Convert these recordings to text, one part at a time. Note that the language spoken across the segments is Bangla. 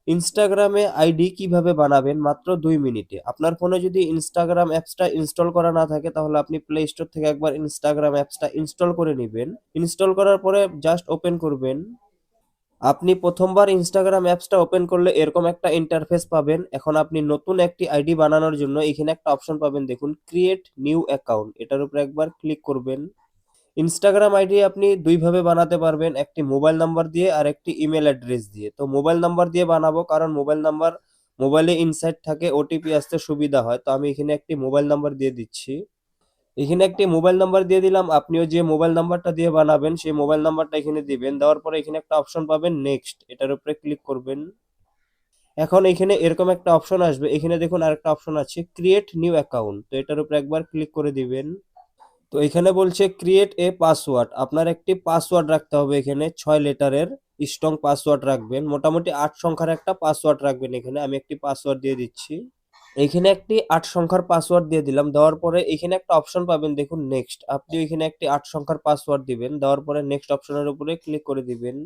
ইনস্টাগ্রামে আইডি কিভাবে বানাবেন মাত্র 2 মিনিটে। আপনার ফোনে যদি ইনস্টাগ্রাম অ্যাপসটা ইনস্টল করা না থাকে তাহলে আপনি প্লে স্টোর থেকে একবার ইনস্টাগ্রাম অ্যাপসটা ইনস্টল করে নেবেন। ইনস্টল করার পরে জাস্ট ওপেন করবেন। আপনি প্রথমবার ইনস্টাগ্রাম অ্যাপসটা ওপেন করলে এরকম একটা ইন্টারফেস পাবেন। এখন আপনি নতুন একটি আইডি বানানোর জন্য এখানে একটা অপশন পাবেন, দেখুন ক্রিয়েট নিউ অ্যাকাউন্ট, এটার উপরে একবার ক্লিক করবেন। ইনস্টাগ্রাম আইডি আপনি দুইভাবে বানাতে পারবেন, একটি মোবাইল নাম্বার দিয়ে আর একটি ইমেল অ্যাড্রেস দিয়ে। তো মোবাইল নাম্বার দিয়ে বানাবো, কারণ মোবাইল নাম্বার মোবাইলে ইনসাইড থাকে, ওটিপি আসতে সুবিধা হয়। তো আমি এখানে একটি মোবাইল নাম্বার দিয়ে দিচ্ছি। এখানে একটি মোবাইল নাম্বার দিয়ে দিলাম। আপনিও যে মোবাইল নাম্বারটা দিয়ে বানাবেন সেই মোবাইল নাম্বারটা এখানে দিবেন। দেওয়ার পরে এখানে একটা অপশন পাবেন নেক্সট, এটার উপরে ক্লিক করবেন। এখন এখানে এরকম একটা অপশন আসবে, এখানে দেখুন আরেকটা অপশন আছে ক্রিয়েট নিউ অ্যাকাউন্ট, তো এটার উপরে একবার ক্লিক করে দিবেন। তো এখানে বলছে ক্রিয়েট এ পাসওয়ার্ড, আপনার একটি পাসওয়ার্ড রাখতে হবে। এখানে 6 লেটারের স্ট্রং পাসওয়ার্ড রাখবেন, মোটামুটি 8 সংখ্যার একটা পাসওয়ার্ড রাখবেন। এখানে আমি একটি পাসওয়ার্ড দিয়ে দিচ্ছি। এখানে একটি 8 সংখ্যার পাসওয়ার্ড দিয়ে দিলাম। দেওয়ার পরে এখানে একটা অপশন পাবেন, দেখুন নেক্সট, আপনি এখানে একটি 8 সংখ্যার পাসওয়ার্ড দিবেন। দেওয়ার পরে নেক্সট অপশনের উপরে ক্লিক করে দিবেন।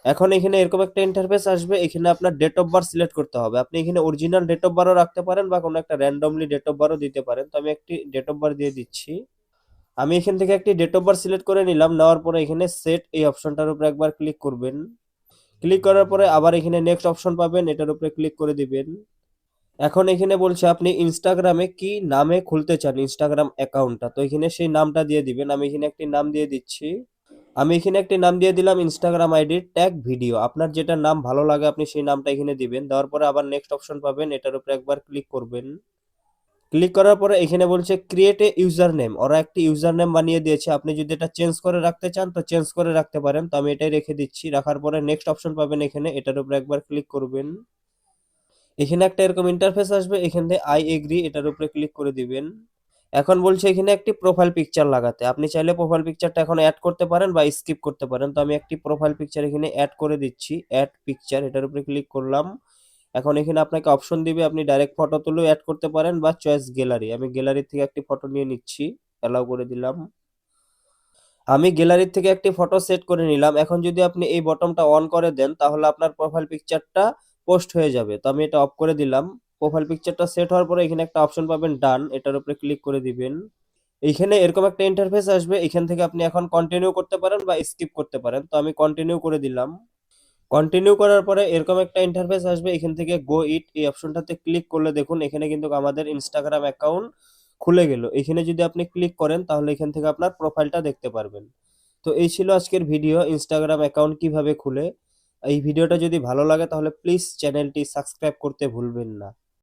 এখন এখানে এরকম একটা ইন্টারফেস আসবে, এখানে আপনার ডেট অফ বার্থ সিলেক্ট করতে হবে। আপনি এখানে অরিজিনাল ডেট অফ বার্থও রাখতে পারেন বা কোনো একটা র্যান্ডমলি ডেট অফ বার্থও দিতে পারেন। তো আমি একটি ডেট অফ বার্থ দিয়ে দিচ্ছি। আমি এখান থেকে একটি ডেট অফ বার্থ সিলেক্ট করে নিলাম। নেওয়ার পরে এখানে সেট এই অপশনটার উপরে একবার ক্লিক করবেন। ক্লিক করার পরে আবার এখানে নেক্সট অপশন পাবেন, এটার উপরে ক্লিক করে দিবেন। এখন এখানে বলছে আপনি ইনস্টাগ্রামে কি নামে খুলতে চান ইনস্টাগ্রাম অ্যাকাউন্টটা, তো এখানে সেই নামটা দিয়ে দিবেন। আমি এখানে একটি নাম দিয়ে দিচ্ছি। আমি এখানে একটি নাম দিয়ে দিলাম ইনস্টাগ্রাম আইডির ট্যাগ ভিডিও। আপনার যেটা নাম ভালো লাগে আপনি সেই নামটা এখানে দিবেন। দেওয়ার পরে আবার নেক্সট অপশন পাবেন, এটার উপরে একবার ক্লিক করবেন। ক্লিক করার পরে এখানে বলছে ক্রিয়েট এ ইউজার নেম, ওরা একটি ইউজার নেম বানিয়ে দিয়েছে। আপনি যদি এটা চেঞ্জ করে রাখতে চান তো চেঞ্জ করে রাখতে পারেন। তো আমি এটাই রেখে দিচ্ছি। রাখার পরে নেক্সট অপশন পাবেন, এখানে এটার উপরে একবার ক্লিক করবেন। এখানে একটা এরকম ইন্টারফেস আসবে, এখান থেকে আই এগ্রি এটার উপরে ক্লিক করে দিবেন। এখন বলছে এখানে একটি প্রোফাইল পিকচার লাগাতে, আপনি চাইলে প্রোফাইল পিকচারটা এখন অ্যাড করতে পারেন বা স্কিপ করতে পারেন। তো আমি একটি প্রোফাইল পিকচার এখানে অ্যাড করে দিচ্ছি, অ্যাড পিকচার এটার উপরে ক্লিক করলাম। এখন এখানে আপনাকে অপশন দিবে, আপনি ডাইরেক্ট ফটো তুলেও অ্যাড করতে পারেন বা চয়েস গ্যালারি, আমি গ্যালারি থেকে একটি ফটো নিয়ে নিচ্ছি, অ্যালাউ করে দিলাম। আমি গ্যালারি থেকে একটি ফটো সেট করে নিলাম। এখন যদি আপনি এই বটনটা অন করে দেন তাহলে আপনার প্রোফাইল পিকচারটা পোস্ট হয়ে যাবে। তো আমি এটা অফ করে দিলাম। প্রোফাইল পিকচারটা সেট হওয়ার পরে এখানে একটা অপশন পাবেন ডান, এটার উপরে ক্লিক করে দিবেন। এইখানে এরকম একটা ইন্টারফেস আসবে, এখান থেকে আপনি এখন কন্টিনিউ করতে পারেন বা স্কিপ করতে পারেন। তো আমি কন্টিনিউ করে দিলাম। কন্টিনিউ করার পরে এরকম একটা ইন্টারফেস আসবে, এখান থেকে গো ইট এই অপশনটাতে ক্লিক করলে দেখুন এখানে কিন্তু আমাদের ইনস্টাগ্রাম অ্যাকাউন্ট খুলে গেল। এখানে যদি আপনি ক্লিক করেন তাহলে এখান থেকে আপনার প্রোফাইলটা দেখতে পারবেন। তো এই ছিল আজকের ভিডিও, ইনস্টাগ্রাম অ্যাকাউন্ট কিভাবে খুলে। এই ভিডিওটা যদি ভালো লাগে তাহলে প্লিজ চ্যানেলটি সাবস্ক্রাইব করতে ভুলবেন না।